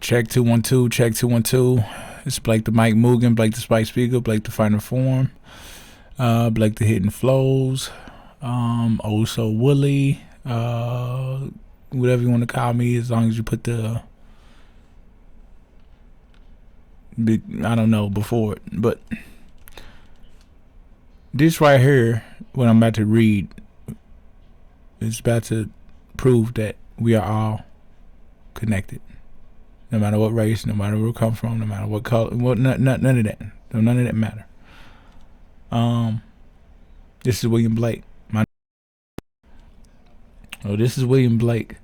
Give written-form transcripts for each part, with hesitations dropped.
Check 212, check 212. It's Blake the Mike Mugen, Blake the Spike Speaker, Blake the Final Form, Blake the Hidden Flows, also Wooly, whatever you want to call me, as long as you put the I don't know before it. But this right here, what I'm about to read, is about to prove that we are all connected. No matter what race, no matter where we come from, no matter what color, none of that. None of that matter. This is William Blake. This is William Blake.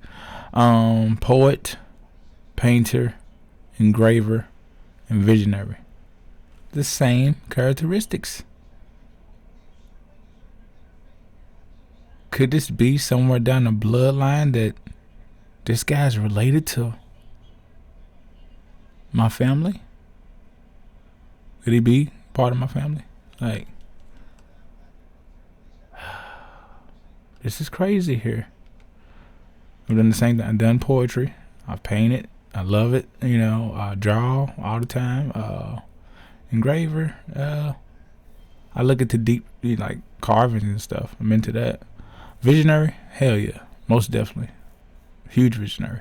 Poet, painter, engraver, and visionary. The same characteristics. Could this be somewhere down the bloodline that this guy's related to my family? Could he be part of my family? Like, this is crazy here. I've done the same thing. I've done poetry. I've painted. I love it. I draw all the time. Engraver. I look at the deep, like carvings and stuff. I'm into that. Visionary? Hell yeah. Most definitely. Huge visionary.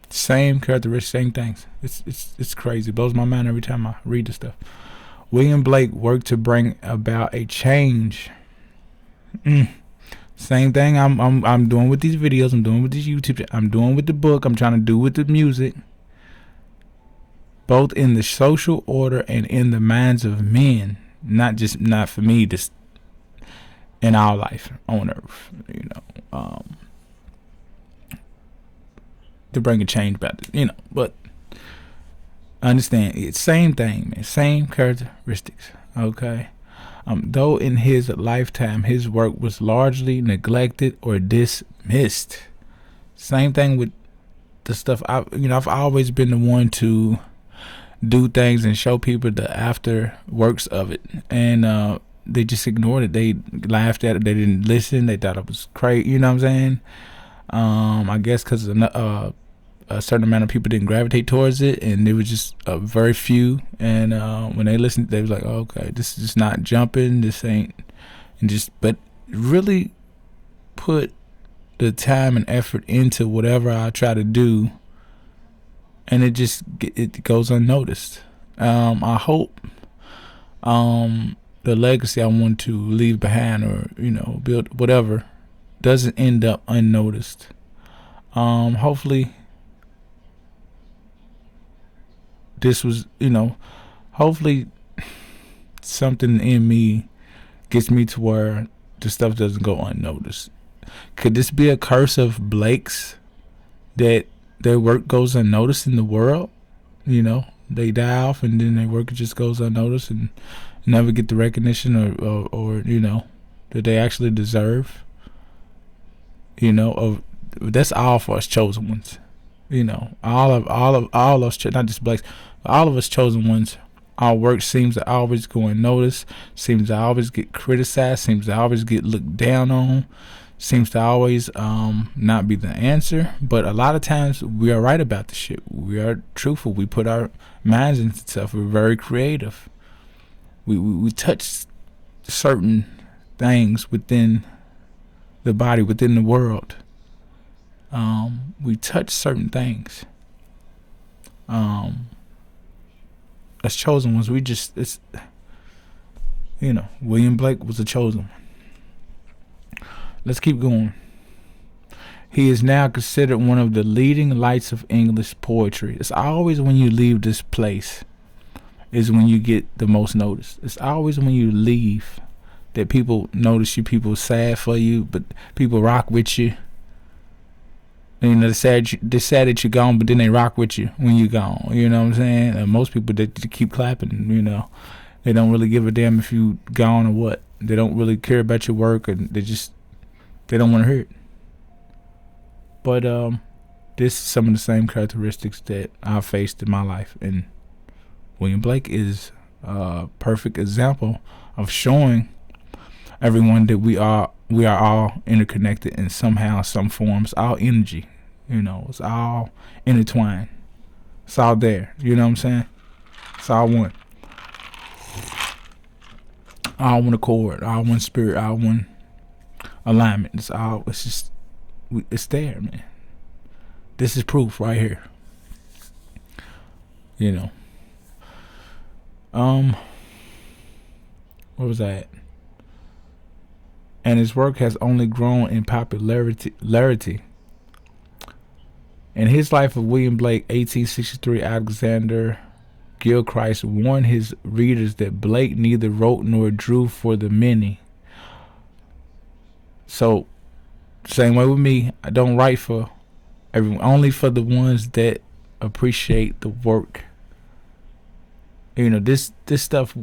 Same characteristics, same things. It's crazy. It blows my mind every time I read this stuff. William Blake worked to bring about a change. Same thing I'm doing with these videos. I'm doing with these YouTube. I'm doing with the book. I'm trying to do with the music. Both in the social order and in the minds of men. Not for me. Just in our life on Earth. To bring a change about it, but I understand it's same thing, man, same characteristics. Okay, though in his lifetime his work was largely neglected or dismissed. Same thing with the stuff. I've always been the one to do things and show people the after works of it, and they just ignored it. They laughed at it. They didn't listen. They thought it was crazy. You know what I'm saying? I guess because a certain amount of people didn't gravitate towards it, and there was just a very few. And when they listened, they was like, oh, "Okay, this is just not jumping. This ain't." But really put the time and effort into whatever I try to do, and it goes unnoticed. I hope the legacy I want to leave behind, or build whatever, doesn't end up unnoticed. Hopefully this was, hopefully something in me gets me to where the stuff doesn't go unnoticed. Could this be a curse of Blake's, that their work goes unnoticed in the world? They die off and then their work just goes unnoticed and never get the recognition or that they actually deserve. That's all for us chosen ones. All of us, not just Blacks, but all of us chosen ones. Our work seems to always go unnoticed, seems to always get criticized, seems to always get looked down on, seems to always not be the answer. But a lot of times we are right about the shit. We are truthful. We put our minds into stuff. We're very creative. We touch certain things within the body, within the world. We touch certain things. As chosen ones, William Blake was a chosen one. Let's keep going. He is now considered one of the leading lights of English poetry. It's always when you leave this place is when you get the most notice. It's always when you leave that people notice you, people sad for you, but people rock with you. They're sad that you're gone, but then they rock with you when you're gone. You know what I'm saying? And most people, they keep clapping. They don't really give a damn if you gone or what. They don't really care about your work, and they don't want to hear it. But this is some of the same characteristics that I've faced in my life, and William Blake is a perfect example of showing everyone that we are all interconnected in somehow, some forms. All energy. It's all intertwined. It's all there. You know what I'm saying? It's all one. All one accord. All one spirit. All one alignment. It's all. It's just. It's there, man. This is proof right here. What was that? And his work has only grown in popularity. In his life of William Blake, 1863, Alexander Gilchrist warned his readers that Blake neither wrote nor drew for the many. So, same way with me, I don't write for everyone, only for the ones that appreciate the work. This stuff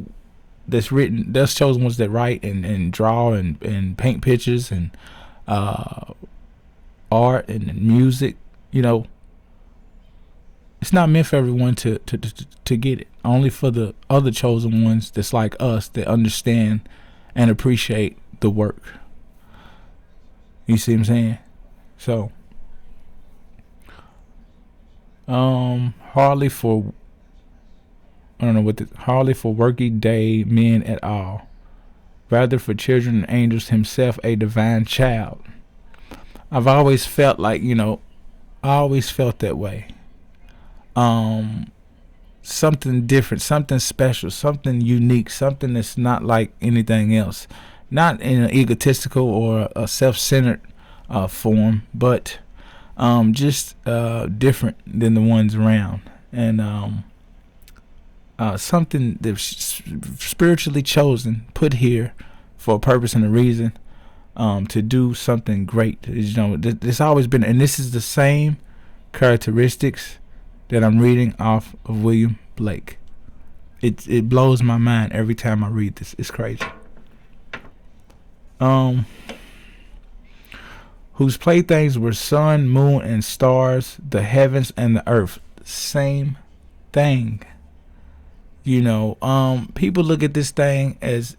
that's written, there's chosen ones that write and draw and paint pictures and art and music. It's not meant for everyone to get it. Only for the other chosen ones that's like us, that understand and appreciate the work. You see what I'm saying? So, hardly for working day men at all, rather for children and angels, himself a divine child. I've always felt like, I always felt that way. Something different, something special, something unique, something that's not like anything else. Not in an egotistical or a self-centered form, but just different than the ones around. And something that's spiritually chosen, put here for a purpose and a reason, to do something great. There's always been, and this is the same characteristics that I'm reading off of William Blake. It blows my mind every time I read this. It's crazy. Whose playthings were sun, moon, and stars, the heavens and the earth. Same thing. People look at this thing as,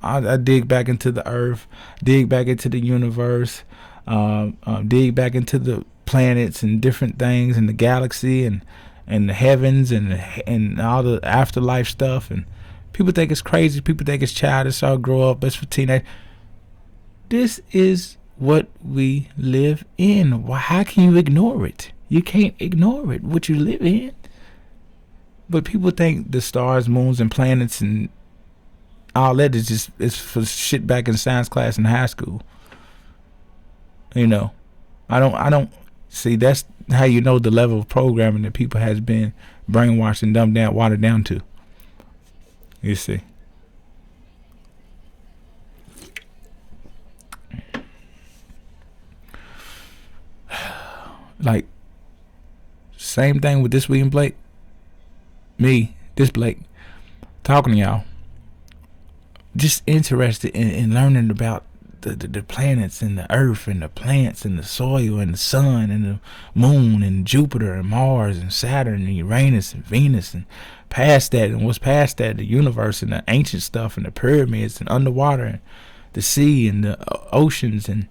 I dig back into the earth, dig back into the universe, dig back into the planets and different things in the galaxy and the heavens and all the afterlife stuff. And people think it's crazy. People think it's childish. I'll grow up. It's for teenage. This is what we live in. How can you ignore it? You can't ignore it. What you live in. But people think the stars, moons, and planets and all that is for shit back in science class in high school. I don't see. That's how you know the level of programming that people has been brainwashed and dumbed down, watered down to. You see. Like, same thing with this William Blake. This Blake, talking to y'all. Just interested in learning about the planets and the earth and the plants and the soil and the sun and the moon and Jupiter and Mars and Saturn and Uranus and Venus and past that and what's past that, the universe and the ancient stuff and the pyramids and underwater and the sea and the oceans and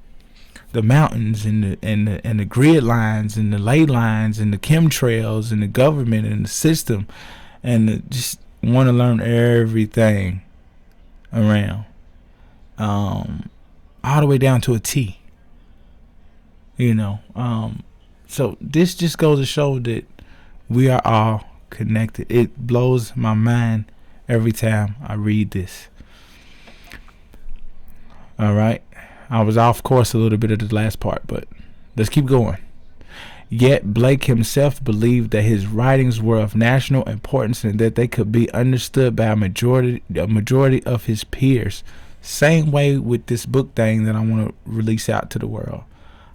the mountains and the grid lines and the ley lines and the chemtrails and the government and the system, and just want to learn everything around, all the way down to a T. So this just goes to show that we are all connected. It blows my mind every time I read this. All right. I was off course a little bit of the last part, but let's keep going. Yet Blake himself believed that his writings were of national importance and that they could be understood by a majority of his peers. Same way with this book thing that I want to release out to the world.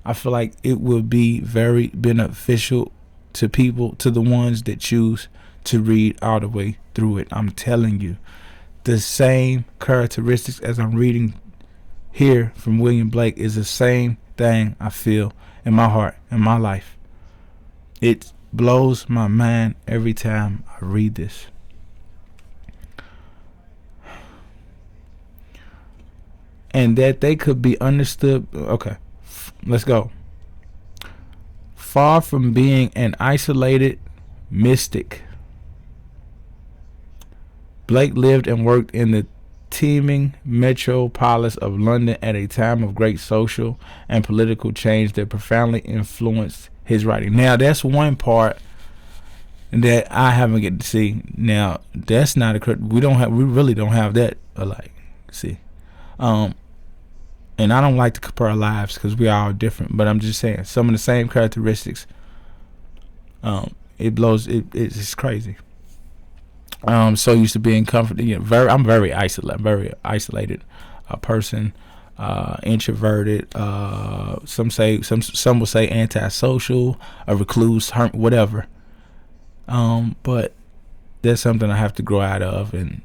I feel like it will be very beneficial to people, to the ones that choose to read all the way through it. I'm telling you, the same characteristics as I'm reading here from William Blake is the same thing I feel in my heart, in my life. It blows my mind every time I read this. And that they could be understood. Okay, let's go. Far from being an isolated mystic, Blake lived and worked in the teeming metropolis of London at a time of great social and political change that profoundly influenced his writing. Now, that's one part that I haven't get to see. Now, that's not a we really don't have that alike. See, and I don't like to compare our lives because we are all different. But I'm just saying some of the same characteristics. It blows. It's crazy. So used to being comforted. I'm very isolated person, introverted. Some will say antisocial, a recluse, whatever. But that's something I have to grow out of and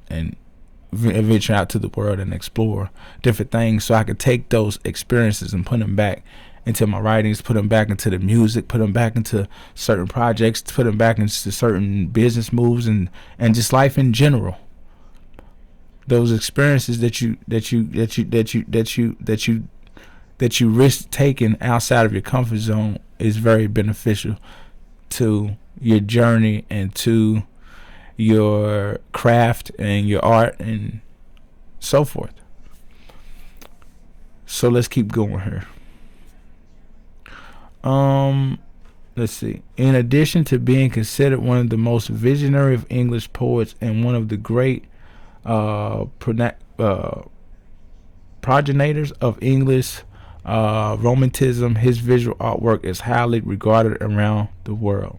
venture out to the world and explore different things, so I can take those experiences and put them back into my writings, put them back into the music, put them back into certain projects, put them back into certain business moves and just life in general. Those experiences that you risk taking outside of your comfort zone is very beneficial to your journey and to your craft and your art and so forth. So let's keep going here. Let's see. In addition to being considered one of the most visionary of English poets and one of the great progenitors of English Romanticism, his visual artwork is highly regarded around the world.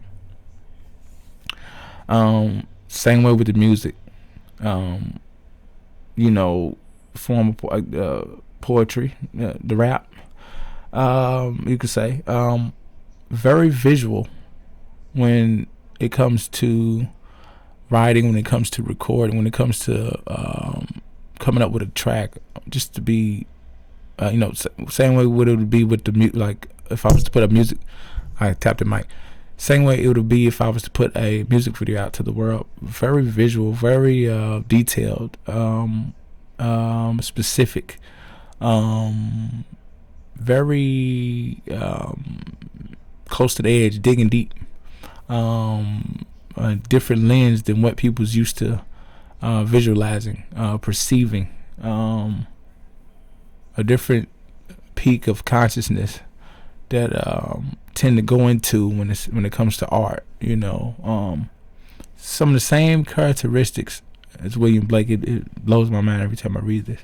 Same way with the music. Form of poetry, the rap. You could say very visual when it comes to writing, when it comes to recording, when it comes to coming up with a track, just to be same way what it would be with the music. Like if I was to put a music, I tapped the mic. Same way it would be if I was to put a music video out to the world. Very visual, very detailed, specific, very close to the edge, digging deep, a different lens than what people's used to visualizing, perceiving, a different peak of consciousness that tend to go into when it comes to art. Some of the same characteristics as William Blake. It blows my mind every time I read this.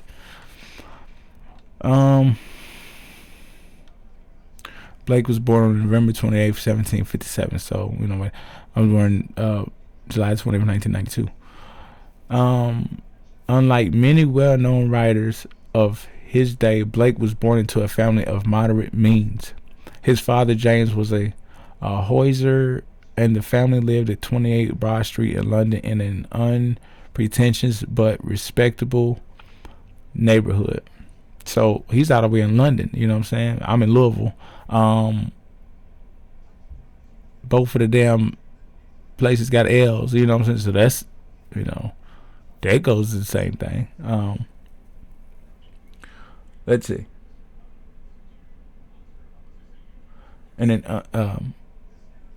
Blake was born on November 28th, 1757. So, I was born July 20th, 1992. Unlike many well-known writers of his day, Blake was born into a family of moderate means. His father, James, was a hosier, and the family lived at 28 Broad Street in London in an unpretentious but respectable neighborhood. So he's out of the way in London, you know what I'm saying? I'm in Louisville. Both of the damn places got L's, you know what I'm saying? So that's, that goes to the same thing. Let's see. And an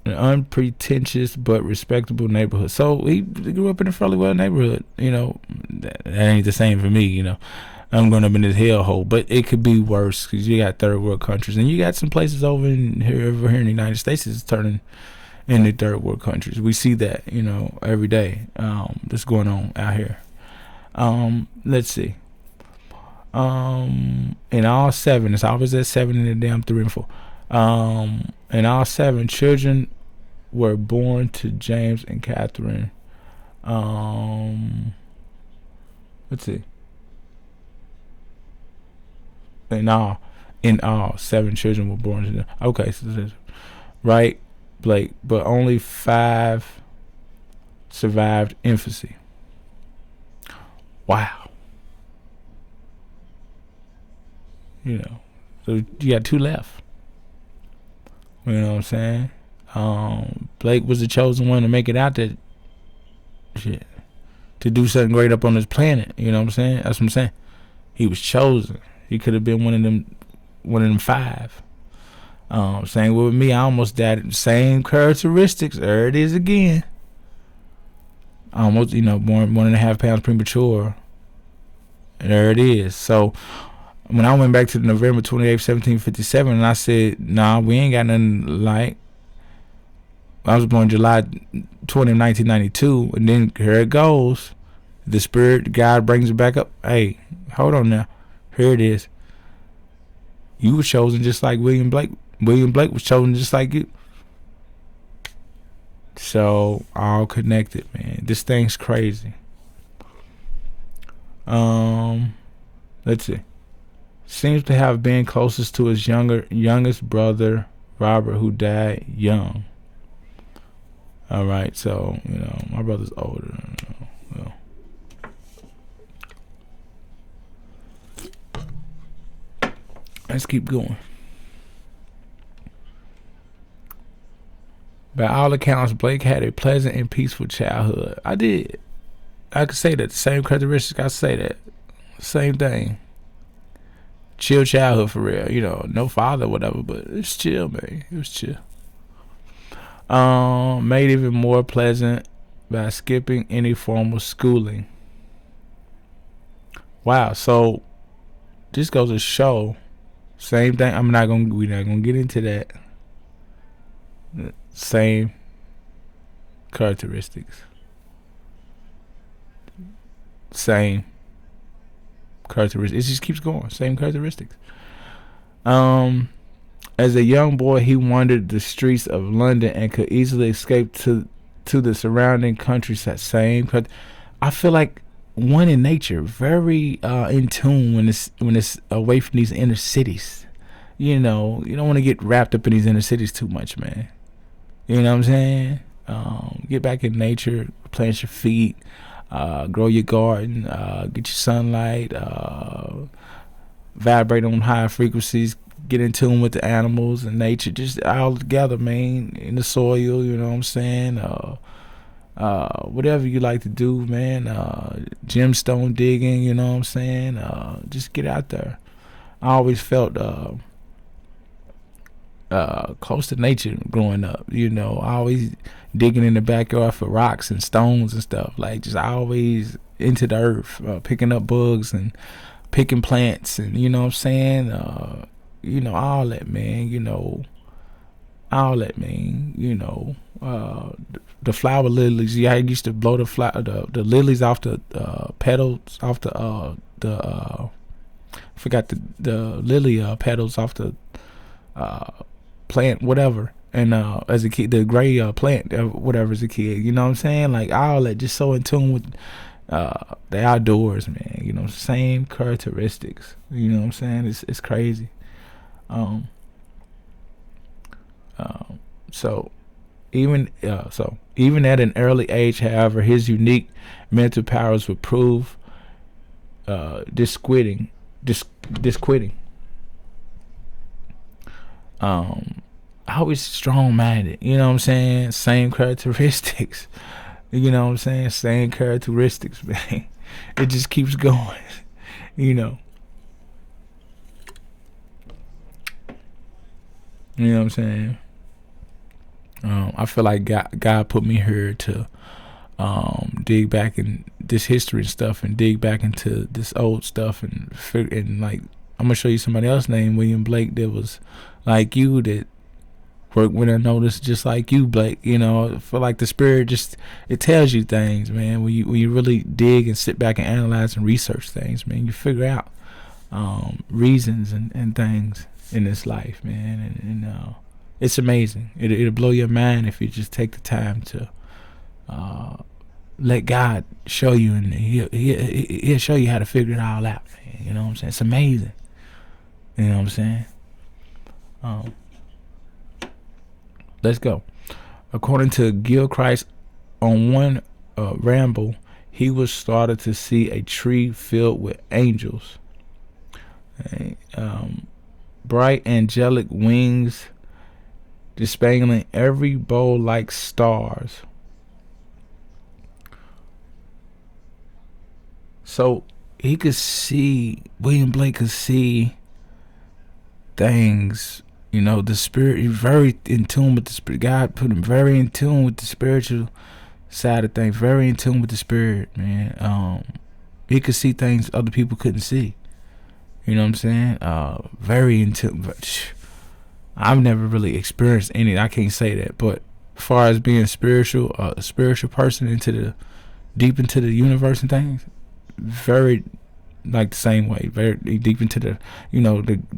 unpretentious but respectable neighborhood. So he grew up in a fairly well neighborhood. That ain't the same for me. I'm going up in this hellhole, but it could be worse because you got third world countries, and you got some places over here in the United States is turning into third world countries. We see that, every day. That's going on out here. Let's see. In all seven, it's always at 7 in the damn 3 and 4. And all 7 children were born to James and Catherine. Let's see. In all, 7 children were born to them. Okay, so this is right, Blake, but only 5 survived infancy. Wow. So you got 2 left. You know what I'm saying? Blake was the chosen one to make it out there. Shit. To do something great up on this planet. You know what I'm saying? That's what I'm saying. He was chosen. He could have been one of them 5. Same with me. I almost died. Same characteristics. There it is again. Almost, born 1.5 pounds premature. There it is. So when I went back to November 28th, 1757, and I said, nah, we ain't got nothing like. I was born July 20th, 1992, and then here it goes. The Spirit, God brings it back up. Hey, hold on now. Here it is. You were chosen just like William Blake. William Blake was chosen just like you. So, all connected, man. This thing's crazy. Let's see. Seems to have been closest to his youngest brother, Robert, who died young. All right, so, my brother's older. Well, let's keep going. By all accounts, Blake had a pleasant and peaceful childhood. I did. I could say that. The same characteristics, I say that. Same thing. Chill childhood for real. No father, whatever, but it's chill, man. It was chill. Made even more pleasant by skipping any formal schooling. Wow, so this goes to show. Same thing. We're not gonna get into that. Same characteristics. Same characteristics. It just keeps going. Same characteristics. As a young boy, he wandered the streets of London and could easily escape to the surrounding countryside. Same. I feel like one in nature, very in tune when it's away from these inner cities. You don't want to get wrapped up in these inner cities too much, man. You know what I'm saying? Get back in nature, plant your feet, grow your garden, get your sunlight, vibrate on high frequencies, get in tune with the animals and nature, just all together, man, in the soil, you know what I'm saying? Whatever you like to do, man, gemstone digging, you know what I'm saying? Just get out there. I always felt close to nature growing up. I always digging in the backyard for rocks and stones and stuff. Like, just always into the earth, picking up bugs and picking plants, and you know what I'm saying. All that, man. All that, man. The flower lilies. Yeah, I used to blow the lilies off the petals off the forgot the lily petals off the plant, whatever. And as a kid, the gray plant, whatever, as a kid, you know what I'm saying? Like, all that, just so in tune with the outdoors, man. Same characteristics. You know what I'm saying? It's crazy. So even at an early age, however, his unique mental powers would prove disquieting. Always strong-minded, you know what I'm saying? Same characteristics, you know what I'm saying? Same characteristics, man. It just keeps going, You know what I'm saying? I feel like God put me here to dig back in this history and stuff, and dig back into this old stuff, and like, I'm gonna show you somebody else named William Blake that was like you, that worked with a notice just like you, Blake. I feel like the Spirit it tells you things, man. When you really dig and sit back and analyze and research things, man, you figure out reasons and things in this life, man. And it's amazing. It'll blow your mind if you just take the time to let God show you, and he'll show you how to figure it all out, man. You know what I'm saying? It's amazing. You know what I'm saying? Let's go. According to Gilchrist, on one ramble, he was started to see a tree filled with angels. Bright angelic wings displaying every bow like stars. So William Blake could see things, The spirit. He's very in tune with the spirit. God put him very in tune with the spiritual side of things. Very in tune with the spirit, man. He could see things other people couldn't see. You know what I'm saying? Very in tune. I've never really experienced any. I can't say that, but as far as being spiritual, a spiritual person deep into the universe and things, very like the same way, very deep into the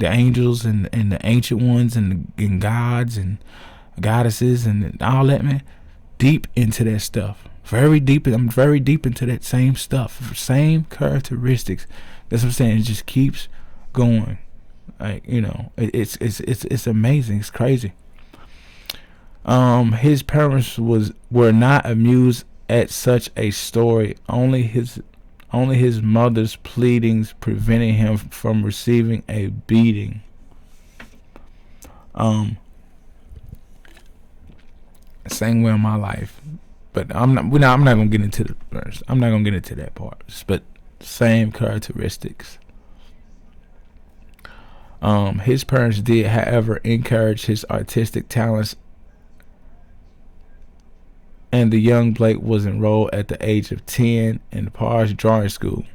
angels and the ancient ones and gods and goddesses and all that, man. Deep into that stuff, very deep. I'm very deep into that same stuff, same characteristics. That's what I'm saying. It just keeps going. Like, it's amazing. It's crazy. His parents were not amused at such a story. Only his mother's pleadings prevented him from receiving a beating. Same way in my life, but I'm not gonna get into the verse. I'm not gonna get into that part. But same characteristics. His parents did, however, encourage his artistic talents, and the young Blake was enrolled at the age of 10 in the Pars Drawing School.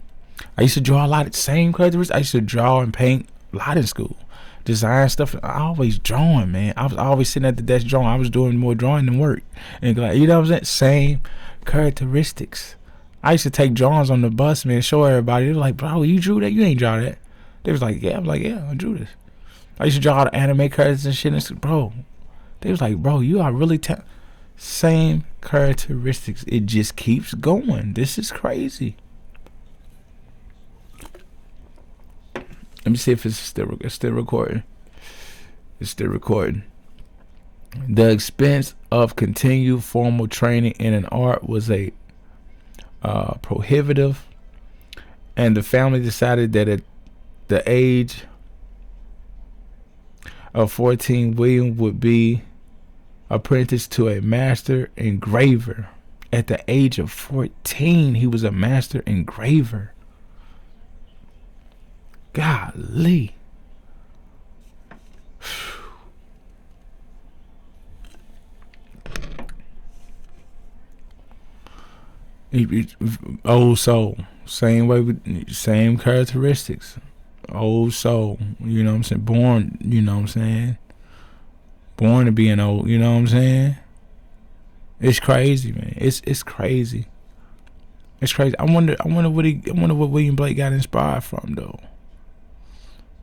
I used to draw a lot of the same characteristics. I used to draw and paint a lot in school. Design stuff. I always drawing, man. I was always sitting at the desk drawing. I was doing more drawing than work. And like, you know what I'm saying? Same characteristics. I used to take drawings on the bus, man, show everybody. They were like, bro, you drew that? You ain't draw that. They was like, yeah. I'm like, yeah, I drew this. I used to draw all the anime characters and shit. And bro, they was like, bro, you are really same characteristics. It just keeps going. This is crazy. Let me see if it's still recording. It's still recording. The expense of continued formal training in an art was a prohibitive, and the family decided that at the age of 14, William would be apprenticed to a master engraver. At the age of 14, he was a master engraver. Golly. Old soul. Same way with same characteristics. Old soul. You know what I'm saying? Born, you know what I'm saying? Born to be an old, you know what I'm saying? It's crazy, man. It's crazy. It's crazy. I wonder what William Blake got inspired from though.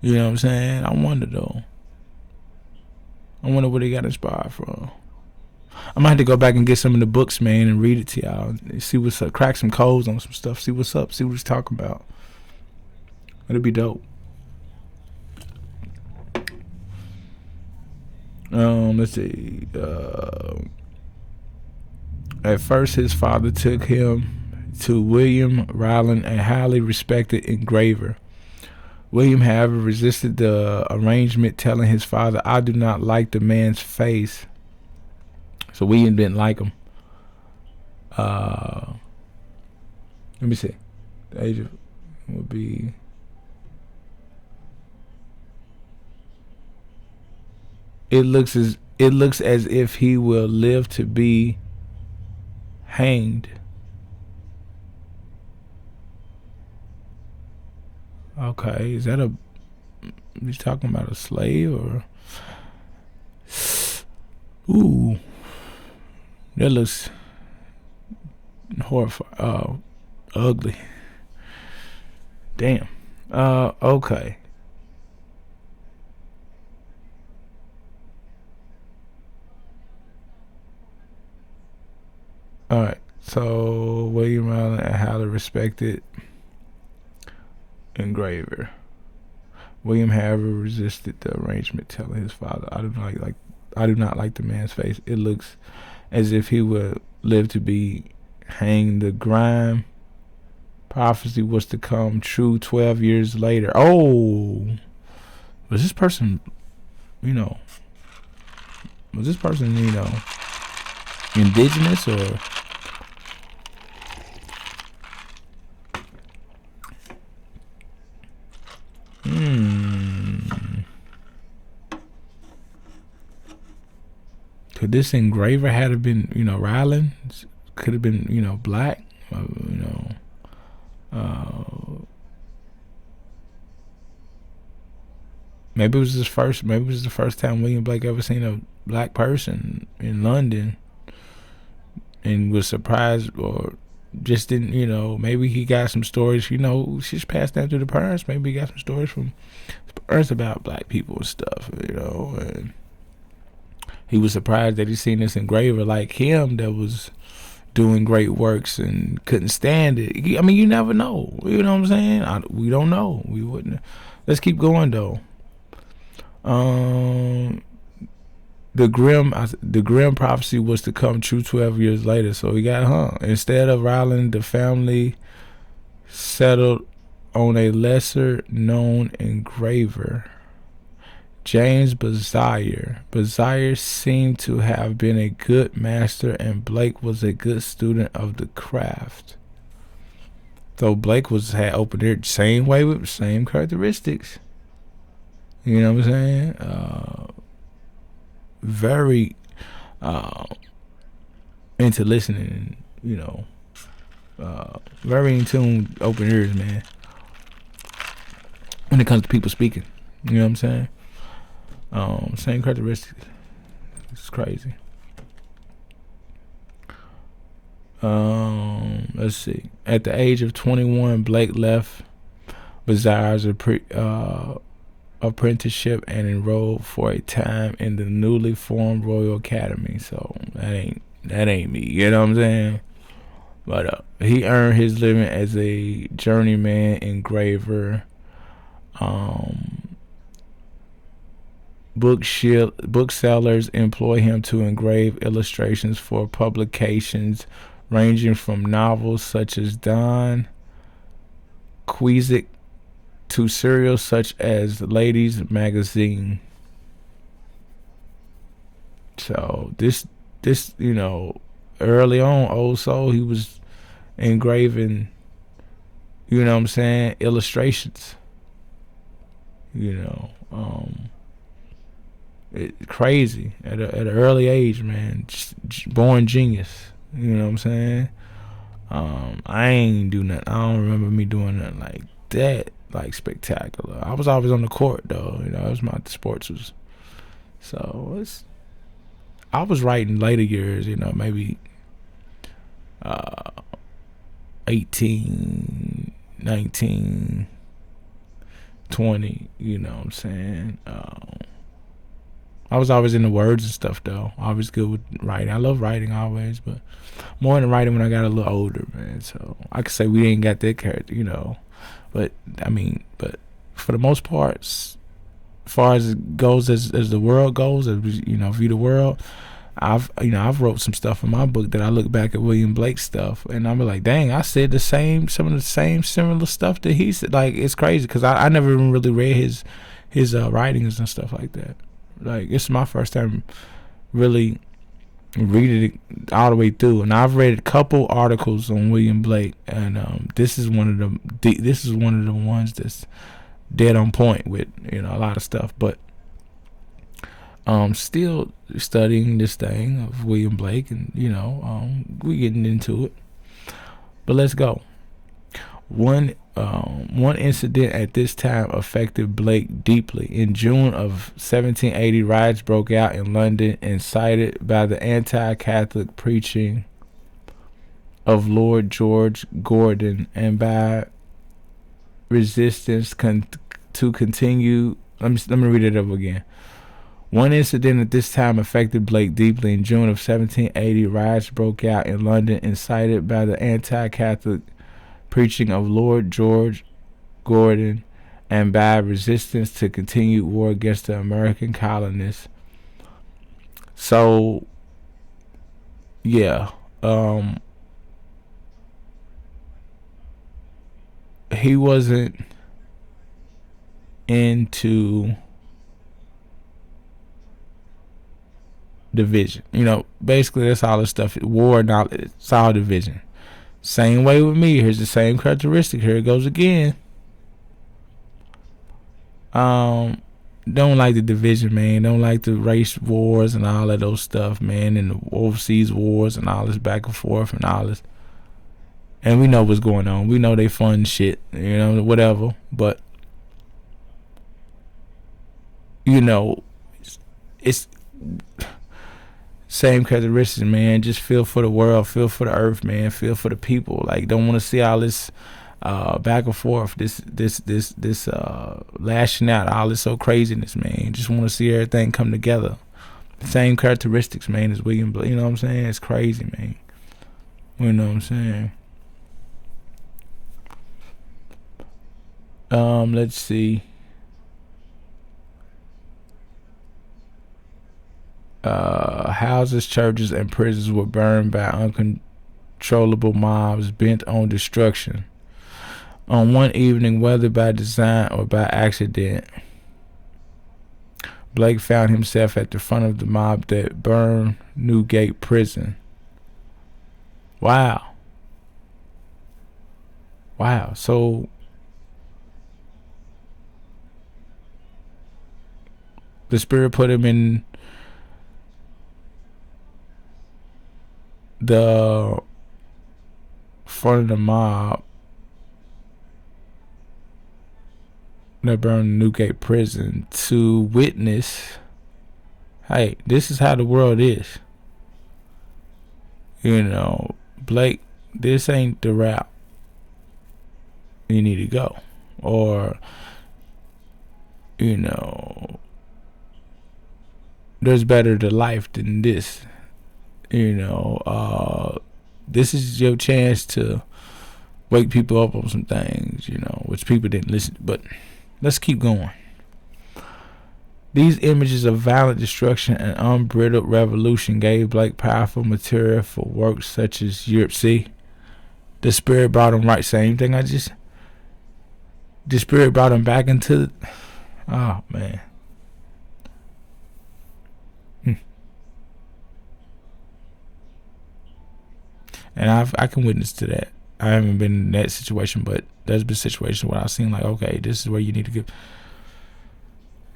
You know what I'm saying? I wonder though. I wonder what he got inspired from. I might have to go back and get some of the books, man, and read it to y'all. See what's up. Crack some codes on some stuff. See what's up. See what he's talking about. It'll be dope. Let's see. At first, his father took him to William Ryland, a highly respected engraver. William, however, resisted the arrangement, telling his father, "I do not like the man's face." So William didn't like him. Let me see. The age of would be. It looks as if he will live to be hanged. Okay, is that he's talking about a slave or? Ooh, that looks horrifying. Ugly. Damn. Okay. All right. So William Allen, a highly respected engraver. William, however, resisted the arrangement, telling his father, I do not like the man's face. It looks as if he would live to be hanged." The grime prophecy was to come true 12 years later. Oh, was this person, indigenous or? Could this engraver have been, Ryland? Could have been, black. Maybe it was his first. Maybe it was the first time William Blake ever seen a black person in London, and was surprised, or just didn't. Maybe he got some stories. She's passed down to the parents. Maybe he got some stories from his parents about black people and stuff. And he was surprised that he seen this engraver like him that was doing great works and couldn't stand it. I mean, you never know. You know what I'm saying? We don't know. We wouldn't. Let's keep going though. The grim prophecy was to come true 12 years later, so he got hung. Instead of Ryland, the family settled on a lesser known engraver, James Bazire. Bazire seemed to have been a good master, and Blake was a good student of the craft. Though Blake had opened it same way with same characteristics. You know what I'm saying? Very into listening, very in tune, open ears, man. When it comes to people speaking, you know what I'm saying? Same characteristics. It's crazy. Let's see. At the age of 21, Blake left Bazire's apprenticeship and enrolled for a time in the newly formed Royal Academy. So that ain't me. You know what I'm saying? But he earned his living as a journeyman engraver. Booksellers employ him to engrave illustrations for publications ranging from novels such as Don Quixote to serials such as Ladies Magazine. So this early on, Old Soul, he was engraving, illustrations. Crazy at an early age, man. Just born genius. You know what I'm saying? I ain't do nothing. I don't remember me doing nothing like that, like spectacular. I was always on the court though. It was my sports was. So I was writing later years. Maybe 18, 19, 20. You know what I'm saying? I was always into words and stuff though. Always good with writing. I love writing always, but more into writing when I got a little older, man. So I could say we ain't got that character, But for the most part, as far as it goes, as the world goes, as view the world, I've wrote some stuff in my book that I look back at William Blake's stuff and I'm like, dang, I said some of the same similar stuff that he said. Like, it's crazy because I never even really read his writings and stuff like that. Like, it's my first time really reading it all the way through, and I've read a couple articles on William Blake, and this is one of the ones that's dead on point with a lot of stuff. But still studying this thing of William Blake, and we getting into it. But let's go. One incident at this time affected Blake deeply. In June of 1780, riots broke out in London, incited by the anti-Catholic preaching of Lord George Gordon and by resistance to continue. Let me read it up again. One incident at this time affected Blake deeply. In June of 1780, riots broke out in London, incited by the anti-Catholic preaching of Lord George Gordon and by resistance to continued war against the American colonists. So, yeah, he wasn't into division. Basically that's all this stuff. War, knowledge, it's all division. Same way with me. Here's the same characteristic. Here it goes again. don't like the division, man. Don't like the race wars and all of those stuff, man, and the overseas wars and all this back and forth and all this. And we know what's going on. We know they fun shit, whatever. But it's same characteristics, man. Just feel for the world, feel for the earth, man. Feel for the people. Like, don't want to see all this back and forth, this lashing out, all this so craziness, man. Just want to see everything come together. Same characteristics, man, as William Blake. You know what I'm saying? It's crazy, man. You know what I'm saying? Let's see. Houses, churches, and prisons were burned by uncontrollable mobs bent on destruction. On one evening, whether by design or by accident, Blake found himself at the front of the mob that burned Newgate Prison. Wow. So the Spirit put him in the front of the mob that burned Newgate Prison to witness, hey, this is how the world is. Blake, this ain't the route you need to go. Or, there's better to life than this. This is your chance to wake people up on some things, which people didn't listen. But let's keep going. These images of violent destruction and unbridled revolution gave Blake powerful material for works such as Europe. See, the Spirit brought him right. Same thing the Spirit brought him back into. Oh man. And I can witness to that. I haven't been in that situation, but there's been situations where I've seen like, okay, this is where you need to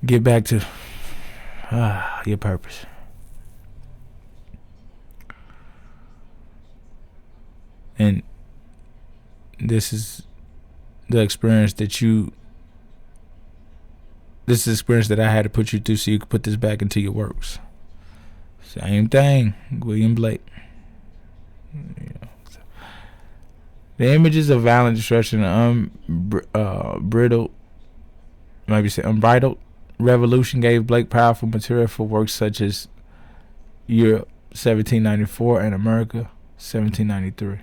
get back to your purpose. And this is the experience that I had to put you through so you could put this back into your works. Same thing, William Blake. The images of violent destruction and unbridled revolution gave Blake powerful material for works such as Europe 1794 and America 1793.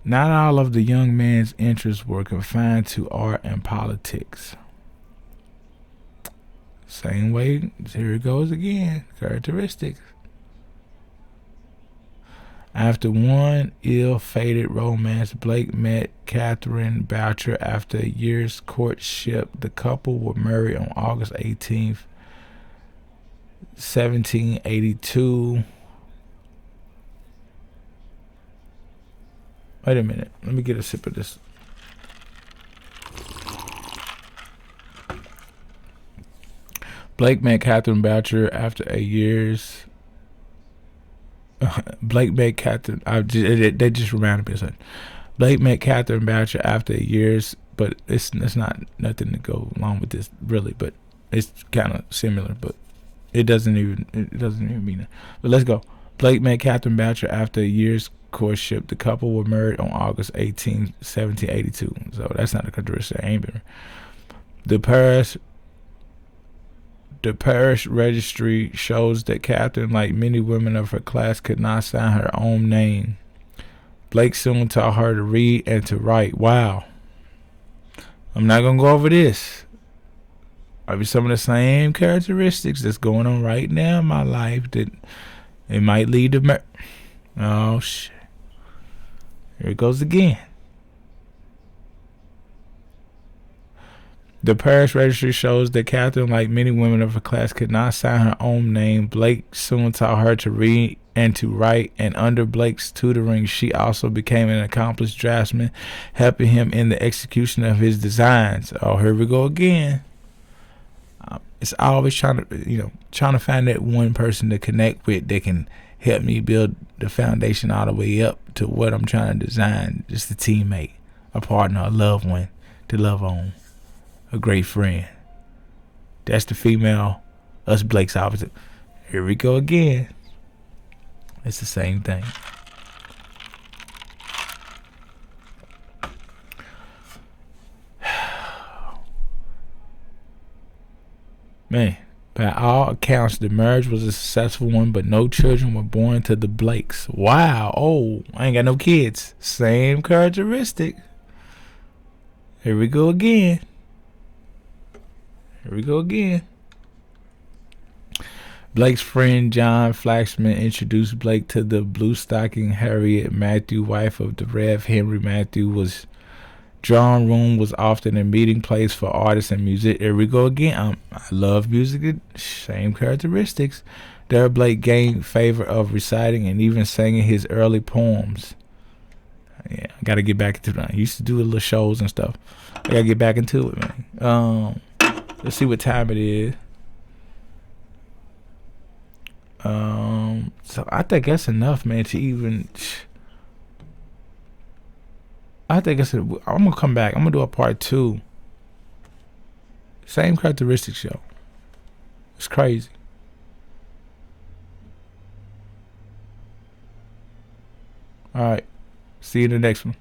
Not all of the young man's interests were confined to art and politics. Same way, here it goes again, characteristics. After one ill-fated romance, Blake met Catherine Boucher. After a year's courtship, the couple were married on August 18th, 1782. Wait a minute, let me get a sip of this. Blake met Catherine Boucher after a year's. Blake met Catherine. They just reminded me of something. Blake met Catherine Boucher after a year's, but it's not nothing to go along with this really. But it's kind of similar, but it doesn't even mean that. But let's go. Blake met Catherine Boucher after a year's courtship. The couple were married on August 18, 1782. So that's not a characteristic. I ain't been. The parish registry shows that Catherine, like many women of her class, could not sign her own name. Blake soon taught her to read and to write. Wow. I'm not going to go over this. I'll be some of the same characteristics that's going on right now in my life that it might lead to oh, shit. Here it goes again. The parish registry shows that Catherine, like many women of her class, could not sign her own name. Blake soon taught her to read and to write, and under Blake's tutoring, she also became an accomplished draftsman, helping him in the execution of his designs. Oh, here we go again. It's always trying to find that one person to connect with that can help me build the foundation all the way up to what I'm trying to design. Just a teammate, a partner, a loved one to love on, a great friend. That's the female, us Blake's opposite. Here we go again. It's the same thing. Man, by all accounts, the marriage was a successful one, but no children were born to the Blakes. Wow. Oh, I ain't got no kids. Same characteristic. Here we go again. Here we go again. Blake's friend John Flaxman introduced Blake to the blue stocking Harriet Matthew, wife of the Rev. Henry Matthew. Was drawing room was often a meeting place for artists and music. Here we go again. I love music. Same characteristics. There Blake gained favor of reciting and even singing his early poems. Yeah, I gotta get back into that. I used to do little shows and stuff. I gotta get back into it, man. Let's see what time it is. So I think that's enough, man, to even. I think I'm gonna come back. I'm gonna do a part 2. Same characteristics, yo. It's crazy. All right. See you in the next one.